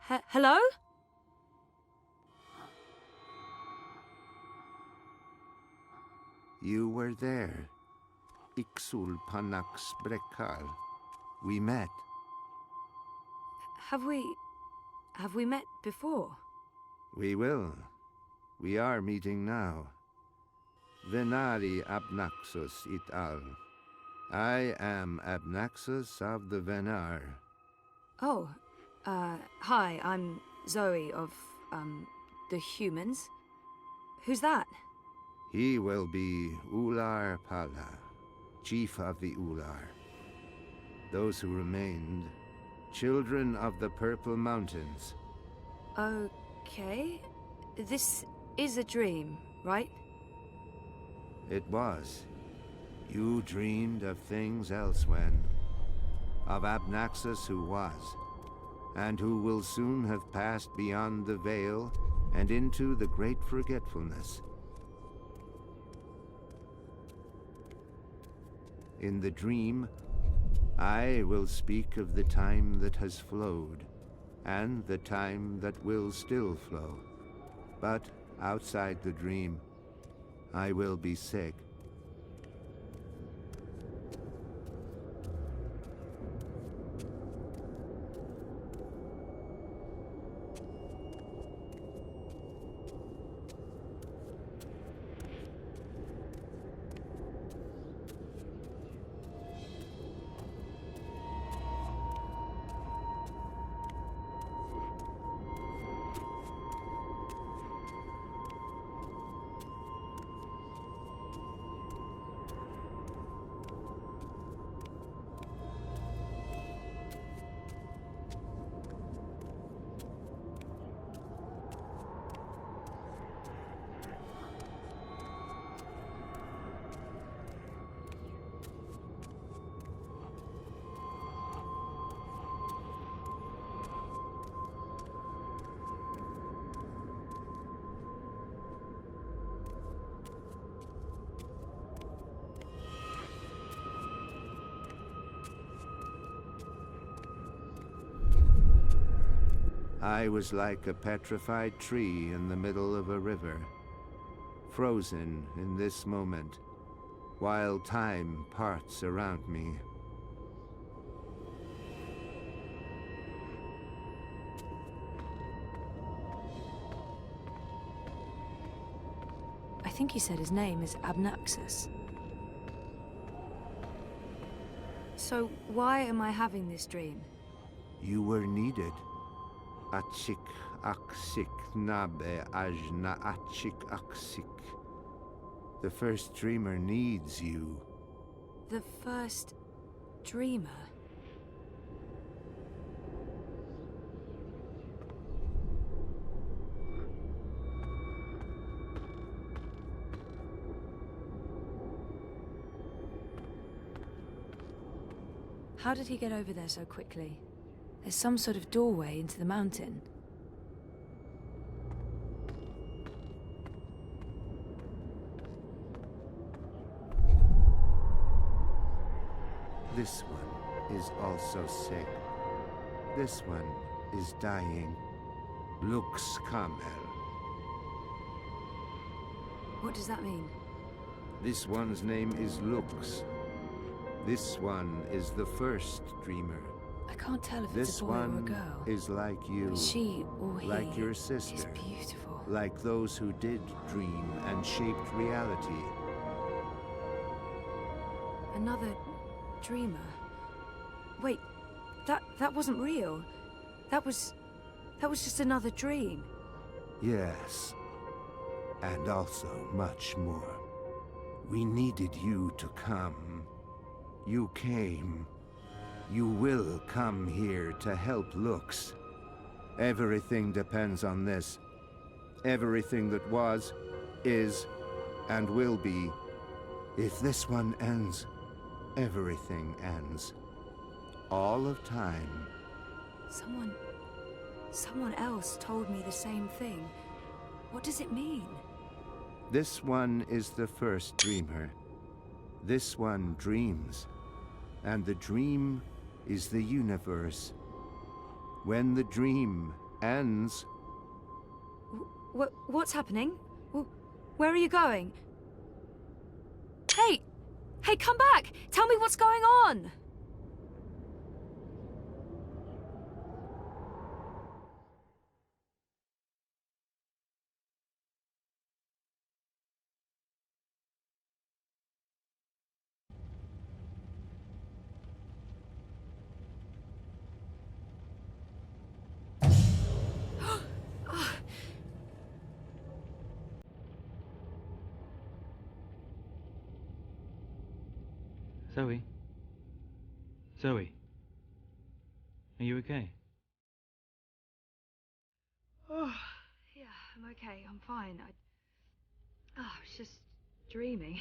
Hello? You were there. Ixul Panax Brekal. We met. Have we met before? We will. We are meeting now. Venari Abnaxus it al. I am Abnaxus of the Venar. Oh, hi, I'm Zoe of, the humans. Who's that? He will be Ular Pala, chief of the Ular. Those who remained, children of the Purple Mountains. Okay. This is a dream, right? It was. You dreamed of things elsewhen. Of Abnaxus who was, and who will soon have passed beyond the veil and into the great forgetfulness. In the dream, I will speak of the time that has flowed, and the time that will still flow. But outside the dream, I will be sick. I was like a petrified tree in the middle of a river, frozen in this moment, while time parts around me. I think he said his name is Abnaxus. So why am I having this dream? You were needed. Achik aksik nabe ajna achik aksik. The first dreamer needs you. The first dreamer? How did he get over there so quickly? There's some sort of doorway into the mountain. This one is also sick. This one is dying. Lux Kamel. What does that mean? This one's name is Lux. This one is the first dreamer. I can't tell if it's This a boy or a one girl. is like you. She or he like your is sister. beautiful. Like those who did dream and shaped reality. Another dreamer. Wait, that wasn't real. That was just another dream. Yes. And also much more. We needed you to come. You came. You will come here to help Lux. Everything depends on this. Everything that was, is, and will be. If this one ends, everything ends. All of time. Someone else told me the same thing. What does it mean? This one is the first dreamer. This one dreams. And the dream is the universe. When the dream ends. What's happening? Where are you going? Hey! Hey, come back! Tell me what's going on! Zoe? Zoe? Are you okay? Oh, yeah, I'm okay. I'm fine. I was just dreaming.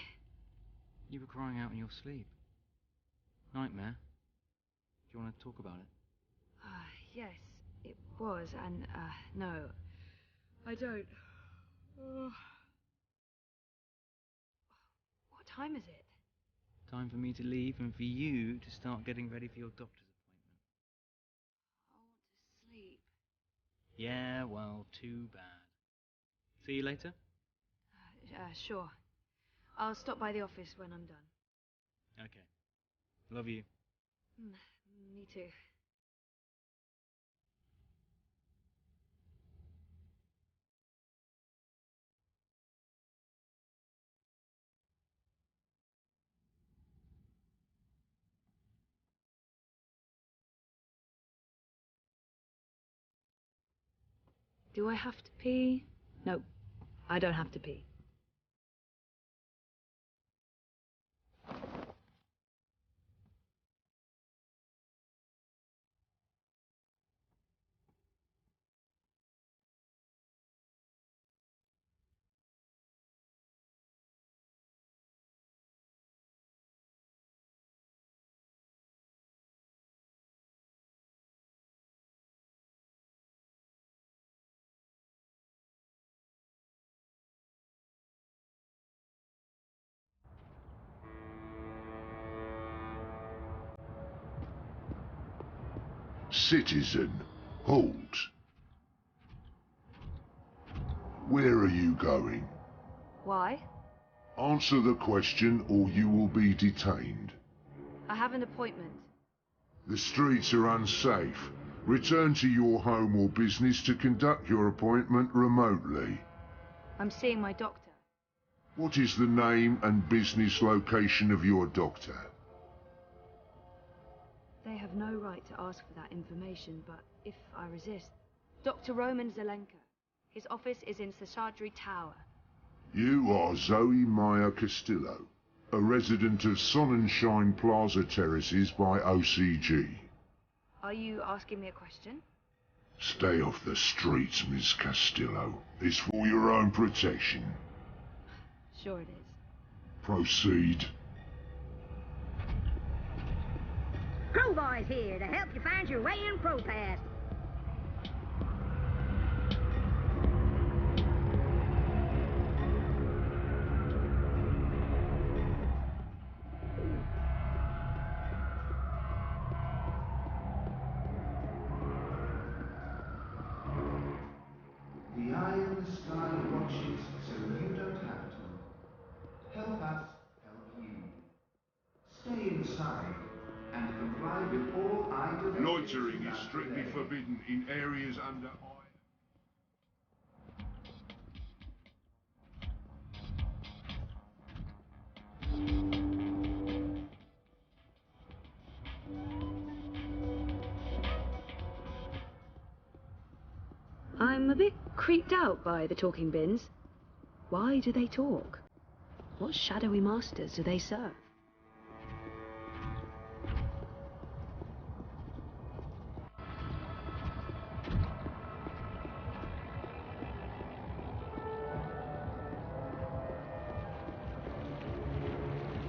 You were crying out in your sleep. Nightmare? Do you want to talk about it? Yes, it was, and, no. I don't. Oh. What time is it? Time for me to leave and for you to start getting ready for your doctor's appointment. I want to sleep. Yeah, well, too bad. See you later? Sure. I'll stop by the office when I'm done. Okay. Love you. Me too. Do I have to pee? No, I don't have to pee. Citizen, halt. Where are you going? Why? Answer the question or you will be detained. I have an appointment. The streets are unsafe. Return to your home or business to conduct your appointment remotely. I'm seeing my doctor. What is the name and business location of your doctor? They have no right to ask for that information, but if I resist... Dr. Roman Zelenka. His office is in Seshadri Tower. You are Zoe Meyer Castillo, a resident of Sonnenschein Plaza Terraces by OCG. Are you asking me a question? Stay off the streets, Miss Castillo. It's for your own protection. Sure it is. Proceed. Crowbar's here to help you find your way in ProPass. The eye in the sky watches, so you don't have to. Help us help you. Stay inside and comply with all eye directives. Loitering is strictly forbidden in areas under eye. I'm a bit creeped out by the talking bins. Why do they talk? What shadowy masters do they serve?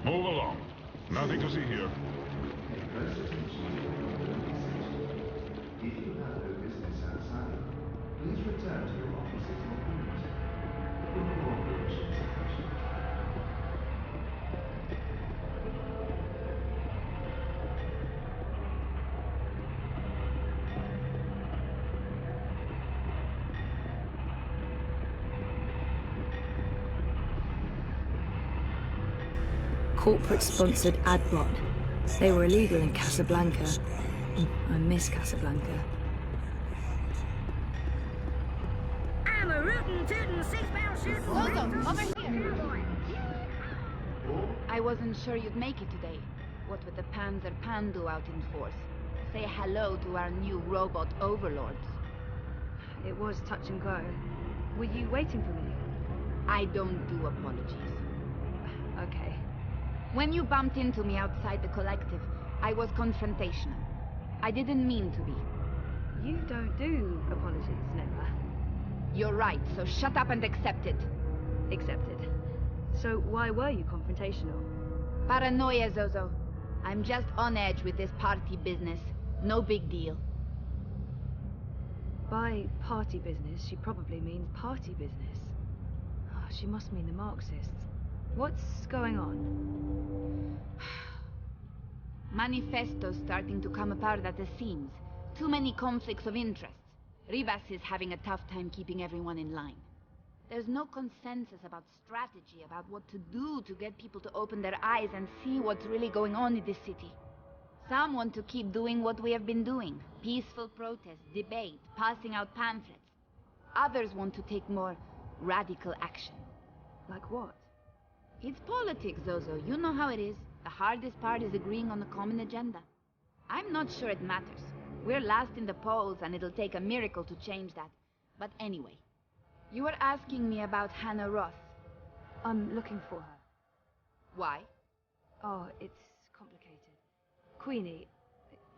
Move along. Nothing to see here. If you have no business outside, please return to your offices or rooms. Your cooperation is appreciated. corporate-sponsored ad bot. They were illegal in Casablanca. I miss Casablanca. I'm a rootin' tootin' 6-pound shootin' Lozo, over here! I wasn't sure you'd make it today. What with the Panzer Pandu out in force. Say hello to our new robot overlords. It was touch and go. Were you waiting for me? I don't do apologies. Okay. When you bumped into me outside the collective, I was confrontational. I didn't mean to be. You don't do apologies, Nella. You're right, so shut up and accept it. Accepted. So why were you confrontational? Paranoia, Zozo. I'm just on edge with this party business. No big deal. By party business, she probably means party business. Oh, she must mean the Marxists. What's going on? Manifesto's starting to come apart at the seams. Too many conflicts of interest. Rivas is having a tough time keeping everyone in line. There's no consensus about strategy, about what to do to get people to open their eyes and see what's really going on in this city. Some want to keep doing what we have been doing. Peaceful protest, debate, passing out pamphlets. Others want to take more radical action. Like what? It's politics, Zozo. You know how it is. The hardest part is agreeing on a common agenda. I'm not sure it matters. We're last in the polls, and it'll take a miracle to change that. But anyway, you were asking me about Hannah Roth. I'm looking for her. Why? Oh, it's complicated. Queenie,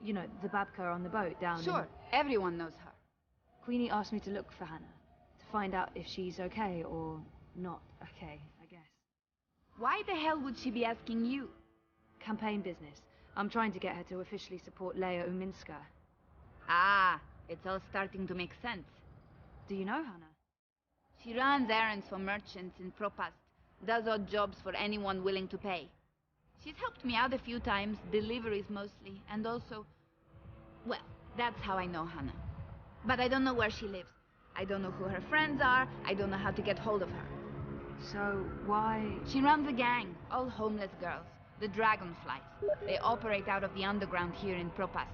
you know, the babka on the boat down Sure, everyone knows her. Queenie asked me to look for Hannah, to find out if she's okay or not okay, I guess. Why the hell would she be asking you? Campaign business. I'm trying to get her to officially support Leia Uminska. Ah, it's all starting to make sense. Do you know Hannah? She runs errands for merchants in Propast, does odd jobs for anyone willing to pay. She's helped me out a few times, deliveries mostly, and also... Well, that's how I know Hannah. But I don't know where she lives. I don't know who her friends are, I don't know how to get hold of her. So, why... She runs a gang, all homeless girls, the Dragonflies. They operate out of the underground here in Propast.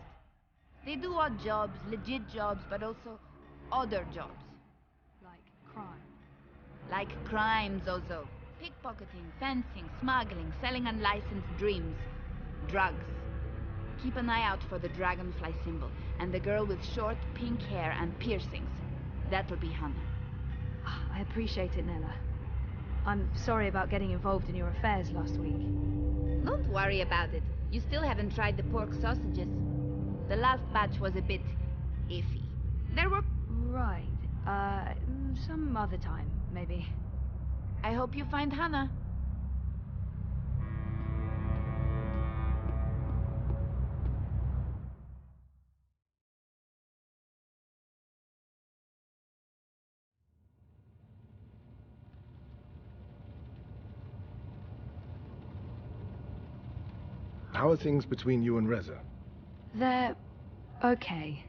They do odd jobs, legit jobs, but also other jobs. Like crime? Like crime, Zozo. Pickpocketing, fencing, smuggling, selling unlicensed dreams. Drugs. Keep an eye out for the dragonfly symbol, and the girl with short, pink hair and piercings. That'll be Hannah. I appreciate it, Nella. I'm sorry about getting involved in your affairs last week. Don't worry about it. You still haven't tried the pork sausages. The last batch was a bit iffy. There were... Right. Some other time, maybe. I hope you find Hannah. How are things between you and Reza? They're... okay.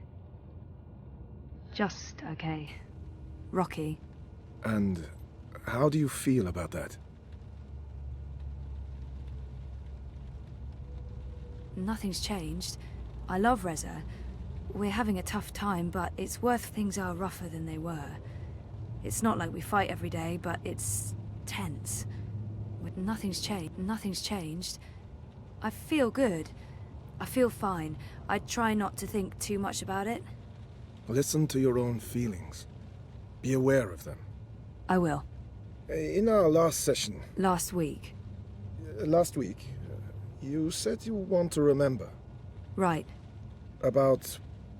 Just okay. Rocky. And how do you feel about that? Nothing's changed. I love Reza. We're having a tough time, but it's worth things are rougher than they were. It's not like we fight every day, but it's tense. But nothing's changed. I feel good. I feel fine. I try not to think too much about it. Listen to your own feelings. Be aware of them. I will. In our last session... Last week. Last week, you said you want to remember. Right. About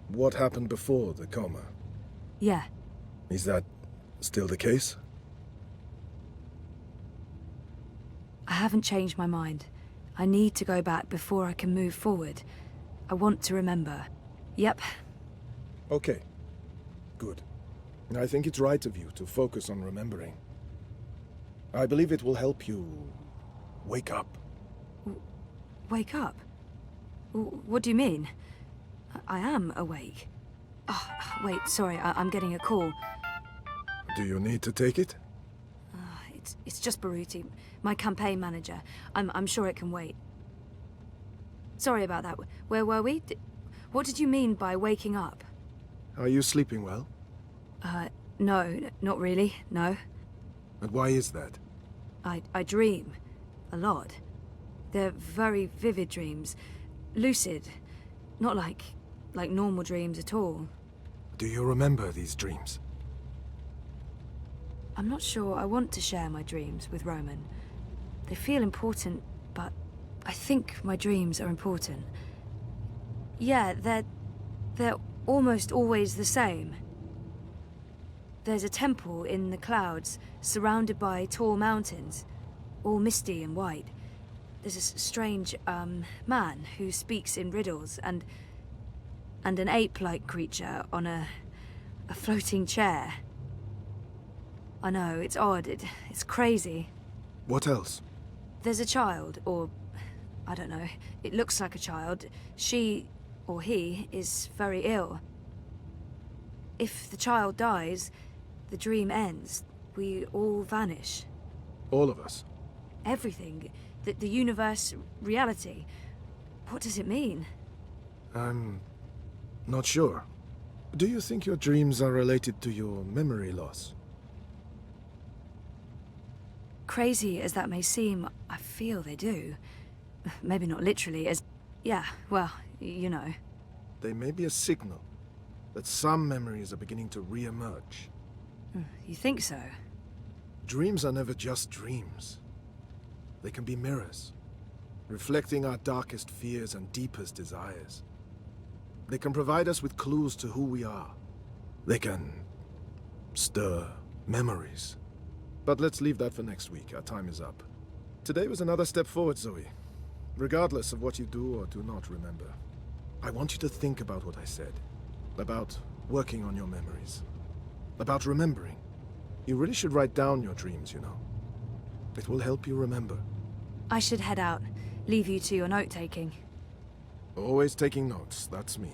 what happened before the coma. Yeah. Is that still the case? I haven't changed my mind. I need to go back before I can move forward. I want to remember. Yep. Okay. Good. I think it's right of you to focus on remembering. I believe it will help you wake up. Wake up? What do you mean? I am awake. Oh, wait, sorry, I'm getting a call. Do you need to take it? It's just Baruti, my campaign manager. I'm sure it can wait. Sorry about that. Where were we? What did you mean by waking up? Are you sleeping well? No, not really, no. And why is that? I dream. A lot. They're very vivid dreams. Lucid. Not like normal dreams at all. Do you remember these dreams? I'm not sure I want to share my dreams with Roman. They feel important, but I think my dreams are important. Yeah, they're almost always the same. There's a temple in the clouds, surrounded by tall mountains, all misty and white. There's a strange, man who speaks in riddles, and an ape-like creature on a floating chair. I know, it's odd, it's crazy. What else? There's a child, or I don't know, it looks like a child. She, or he, is very ill. If the child dies, the dream ends. We all vanish. All of us? Everything. The universe, reality. What does it mean? I'm not sure. Do you think your dreams are related to your memory loss? Crazy as that may seem, I feel they do. Maybe not literally, as... Yeah, well, you know. They may be a signal that some memories are beginning to re-emerge. You think so? Dreams are never just dreams. They can be mirrors, reflecting our darkest fears and deepest desires. They can provide us with clues to who we are. They can stir memories. But let's leave that for next week. Our time is up. Today was another step forward, Zoe. Regardless of what you do or do not remember, I want you to think about what I said. About working on your memories. About remembering. You really should write down your dreams, you know. It will help you remember. I should head out. Leave you to your note-taking. Always taking notes, that's me.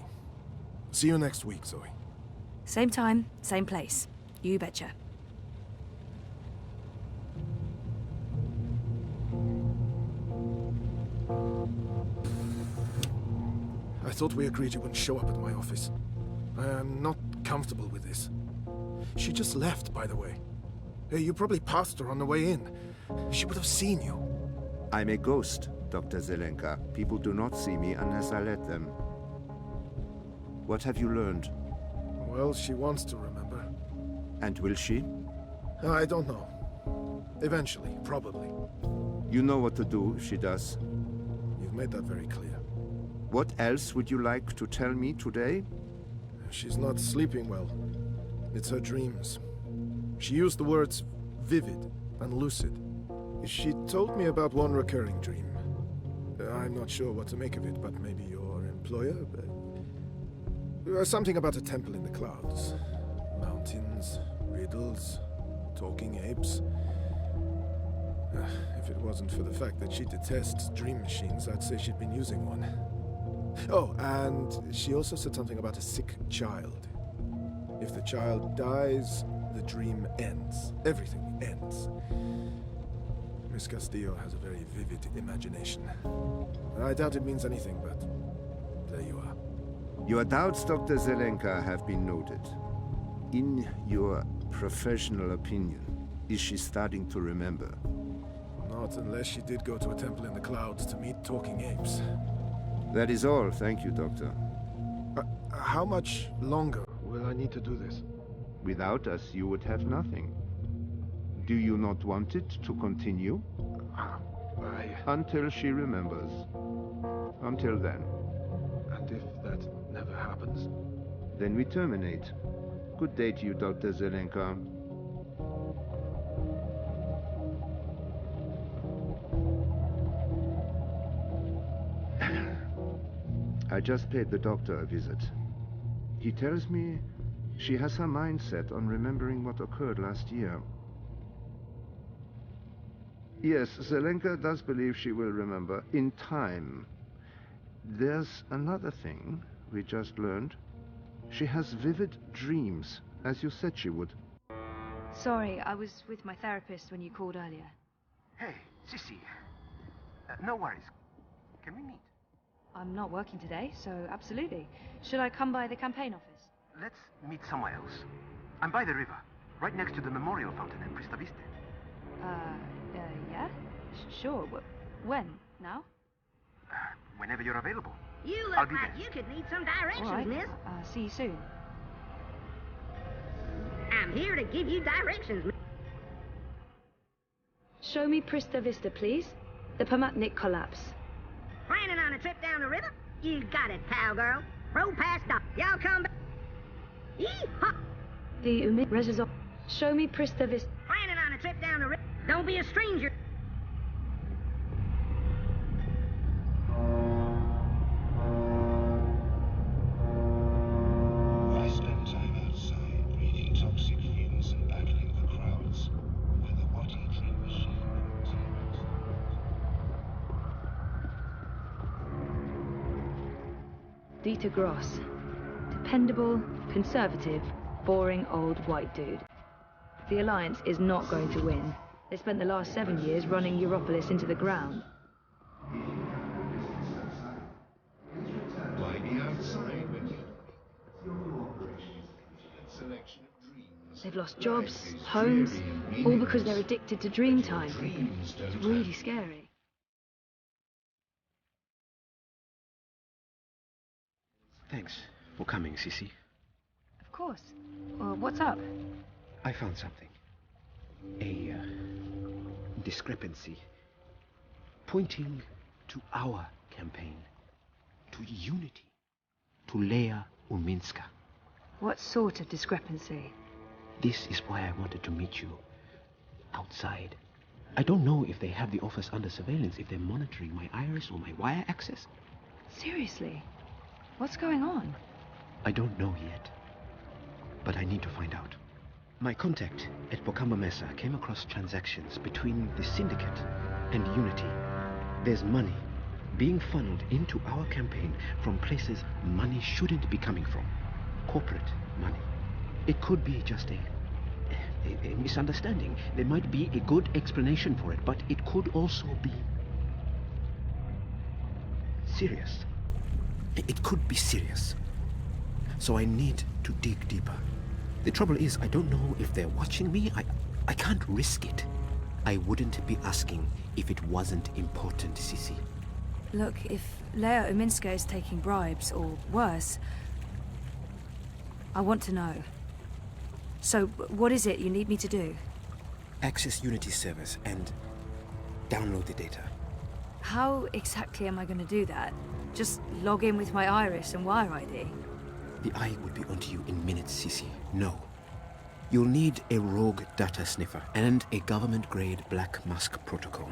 See you next week, Zoe. Same time, same place. You betcha. I thought we agreed you wouldn't show up at my office. I am not comfortable with this. She just left, by the way. You probably passed her on the way in. She would have seen you. I'm a ghost, Dr. Zelenka. People do not see me unless I let them. What have you learned? Well, she wants to remember. And will she? I don't know. Eventually, probably. You know what to do if she does. You've made that very clear. What else would you like to tell me today? She's not sleeping well. It's her dreams. She used the words vivid and lucid. She told me about one recurring dream. I'm not sure what to make of it, but maybe your employer? Something about a temple in the clouds. Mountains, riddles, talking apes. If it wasn't for the fact that she detests dream machines, I'd say she'd been using one. Oh, and she also said something about a sick child. If the child dies, the dream ends. Everything ends. Miss Castillo has a very vivid imagination. I doubt it means anything, but there you are. Your doubts, Dr. Zelenka, have been noted. In your professional opinion, is she starting to remember? Not unless she did go to a temple in the clouds to meet talking apes. That is all. Thank you, Doctor. How much longer will I need to do this? Without us, you would have nothing. Do you not want it to continue? Until she remembers. Until then. And if that never happens? Then we terminate. Good day to you, Dr. Zelenka. I just paid the doctor a visit. He tells me she has her mind set on remembering what occurred last year. Yes, Zelenka does believe she will remember in time. There's another thing we just learned. She has vivid dreams, as you said she would. Sorry, I was with my therapist when you called earlier. Hey, Sissy. No worries. Can we meet? I'm not working today, so absolutely. Should I come by the campaign office? Let's meet somewhere else. I'm by the river, right next to the memorial fountain at Prista Vista. Yeah? Sure. When? Now? Whenever you're available. You I'll look be like there. you could need some directions, All right. miss. See you soon. I'm here to give you directions, miss. Show me Prista Vista, please. The Pomatnik collapse. Planning on a trip down the river? You got it, cowgirl. Row past dock. Y'all come back. Yee-haw! The Resizor. Show me Prista Vista. Planning on a trip down the river? Don't be a stranger. I spend time outside, breathing toxic fumes and battling the crowds, when the Watty Dream Machine Dieter Gross. Dependable, conservative, boring old white dude. The Alliance is not going to win. They spent the last 7 years running Europolis into the ground. Why be outside when your cooperation is a selection of dreams? They've lost jobs, homes, all because they're addicted to Dreamtime. Dreams don't It's really scary. Thanks for coming, Sissy. Of course. What's up? I found something. A discrepancy pointing to our campaign, to unity, to Leia Uminska. What sort of discrepancy? This is why I wanted to meet you outside. I don't know if they have the office under surveillance, if they're monitoring my iris or my wire access. Seriously? What's going on? I don't know yet, but I need to find out. My contact at Bokamba Mesa came across transactions between the Syndicate and Unity. There's money being funneled into our campaign from places money shouldn't be coming from. Corporate money. It could be just a misunderstanding. There might be a good explanation for it, but it could also be serious. It could be serious. So I need to dig deeper. The trouble is, I don't know if they're watching me. I can't risk it. I wouldn't be asking if it wasn't important, Sissy. Look, if Leia Uminska is taking bribes, or worse, I want to know. So, what is it you need me to do? Access Unity servers and download the data. How exactly am I going to do that? Just log in with my iris and wire ID? The eye would be onto you in minutes, Sissy. No. You'll need a rogue data sniffer and a government-grade Black Mask protocol.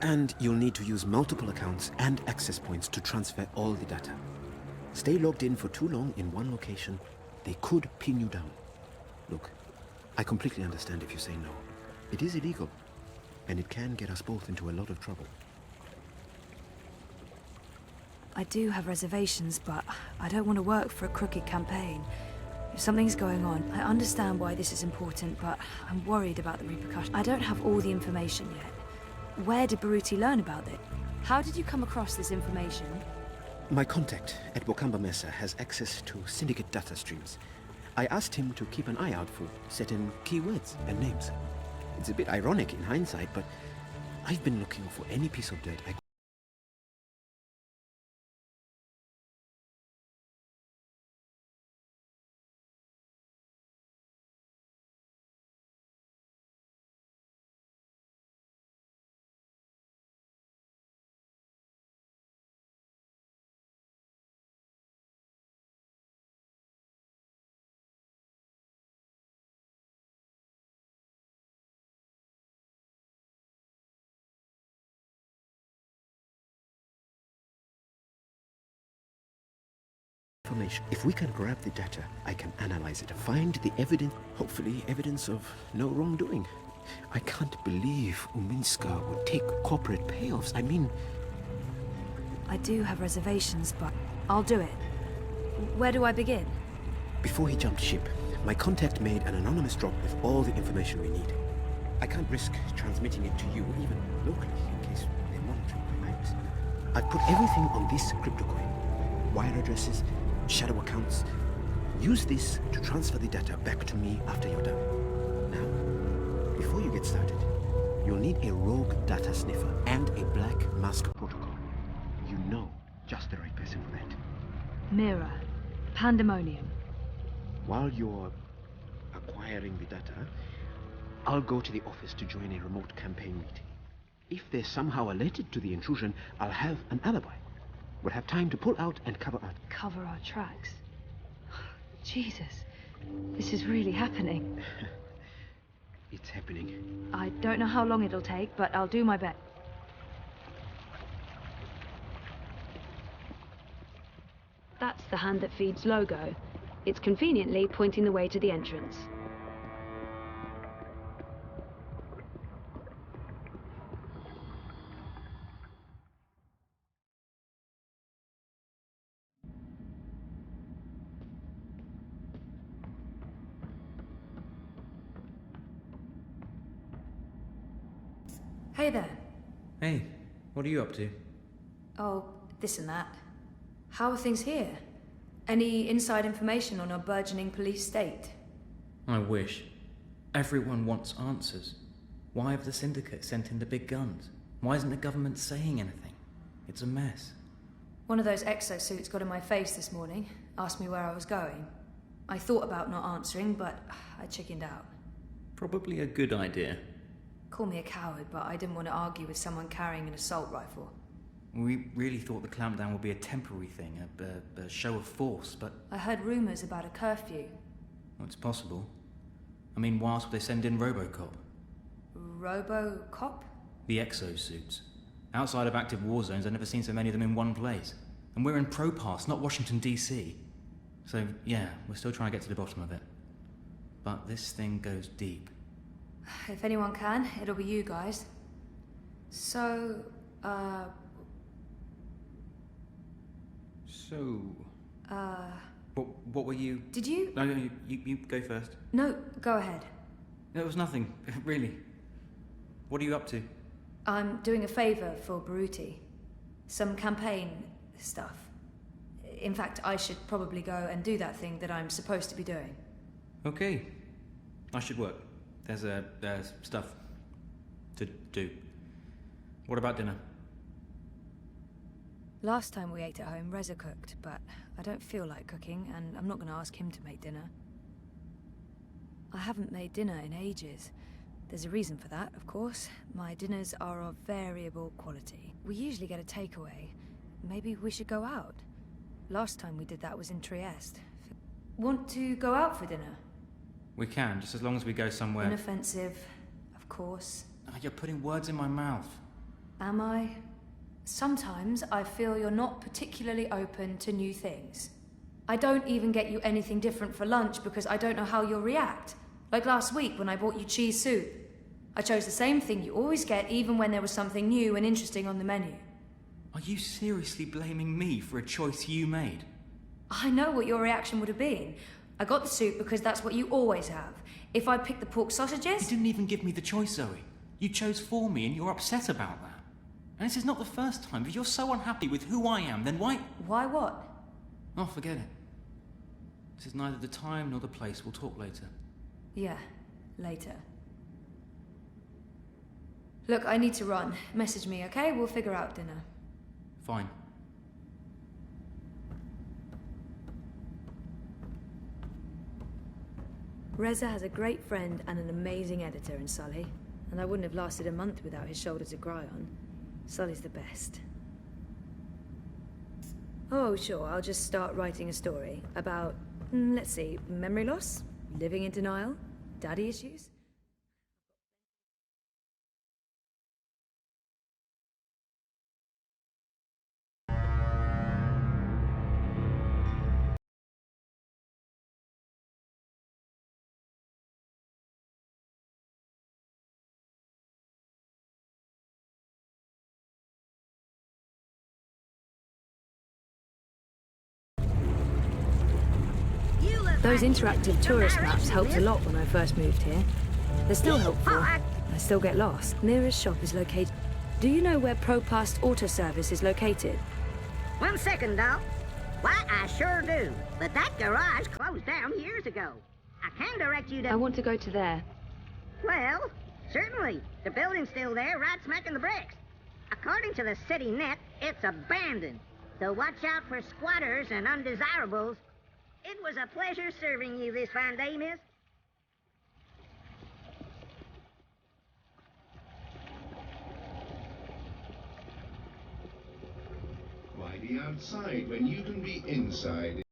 And you'll need to use multiple accounts and access points to transfer all the data. Stay logged in for too long in one location, they could pin you down. Look, I completely understand if you say no. It is illegal, and it can get us both into a lot of trouble. I do have reservations, but I don't want to work for a crooked campaign. If something's going on, I understand why this is important, but I'm worried about the repercussions. I don't have all the information yet. Where did Baruti learn about it? How did you come across this information? My contact at Bokamba Mesa has access to Syndicate data streams. I asked him to keep an eye out for certain keywords and names. It's a bit ironic in hindsight, but I've been looking for any piece of dirt I information. If we can grab the data, I can analyze it, find the evidence, hopefully evidence of no wrongdoing. I can't believe Uminska would take corporate payoffs. I mean... I do have reservations, but I'll do it. Where do I begin? Before he jumped ship, my contact made an anonymous drop with all the information we need. I can't risk transmitting it to you, even locally, in case they're monitoring my minds. I've put everything on this crypto coin. Wire addresses, shadow accounts. Use this to transfer the data back to me after you're done. Now, before you get started, you'll need a rogue data sniffer and a black mask protocol. You know just the right person for that. Mirror. Pandemonium. While you're acquiring the data, I'll go to the office to join a remote campaign meeting. If they're somehow alerted to the intrusion, I'll have an alibi. We'll have time to pull out and cover our... Cover our tracks? Jesus. This is really happening. It's happening. I don't know how long it'll take, but I'll do my best. That's the Hand That Feeds logo. It's conveniently pointing the way to the entrance. Hey there. Hey, what are you up to? Oh, this and that. How are things here? Any inside information on our burgeoning police state? I wish. Everyone wants answers. Why have the syndicate sent in the big guns? Why isn't the government saying anything? It's a mess. One of those exosuits got in my face this morning, asked me where I was going. I thought about not answering, but I chickened out. Probably a good idea. Call me a coward, but I didn't want to argue with someone carrying an assault rifle. We really thought the clampdown would be a temporary thing, a show of force, but... I heard rumours about a curfew. Well, it's possible. I mean, why else would they send in Robocop? Robocop? The exosuits. Outside of active war zones, I've never seen so many of them in one place. And we're in Propass, not Washington, D.C. So, yeah, we're still trying to get to the bottom of it. But this thing goes deep. If anyone can, it'll be you guys. So, What were you... Did you? No, you go first. No, go ahead. It was nothing, really. What are you up to? I'm doing a favour for Baruti. Some campaign stuff. In fact, I should probably go and do that thing that I'm supposed to be doing. Okay. I should work. There's stuff to do. What about dinner? Last time we ate at home, Reza cooked, but I don't feel like cooking, and I'm not going to ask him to make dinner. I haven't made dinner in ages. There's a reason for that, of course. My dinners are of variable quality. We usually get a takeaway. Maybe we should go out. Last time we did that was in Trieste. Want to go out for dinner? We can, just as long as we go somewhere... Inoffensive, of course. Oh, you're putting words in my mouth. Am I? Sometimes I feel you're not particularly open to new things. I don't even get you anything different for lunch because I don't know how you'll react. Like last week when I bought you cheese soup. I chose the same thing you always get even when there was something new and interesting on the menu. Are you seriously blaming me for a choice you made? I know what your reaction would have been. I got the soup because that's what you always have. If I picked the pork sausages... You didn't even give me the choice, Zoe. You chose for me and you're upset about that. And this is not the first time. If you're so unhappy with who I am, then why... Why what? Oh, forget it. This is neither the time nor the place. We'll talk later. Yeah, later. Look, I need to run. Message me, okay? We'll figure out dinner. Fine. Reza has a great friend and an amazing editor in Sully, and I wouldn't have lasted a month without his shoulder to cry on. Sully's the best. Oh, sure, I'll just start writing a story about, let's see, memory loss, living in denial, daddy issues. You look Those interactive tourist maps helped a lot when I first moved here. They're still helpful. I still get lost. Nearest shop is located... Do you know where ProPast Auto Service is located? 1 second, doll. Why, I sure do. But that garage closed down years ago. I can direct you to... I want to go to there. Well, certainly. The building's still there, right smack in the bricks. According to the city net, it's abandoned. So watch out for squatters and undesirables. It was a pleasure serving you this fine day, miss. Why be outside when you can be inside?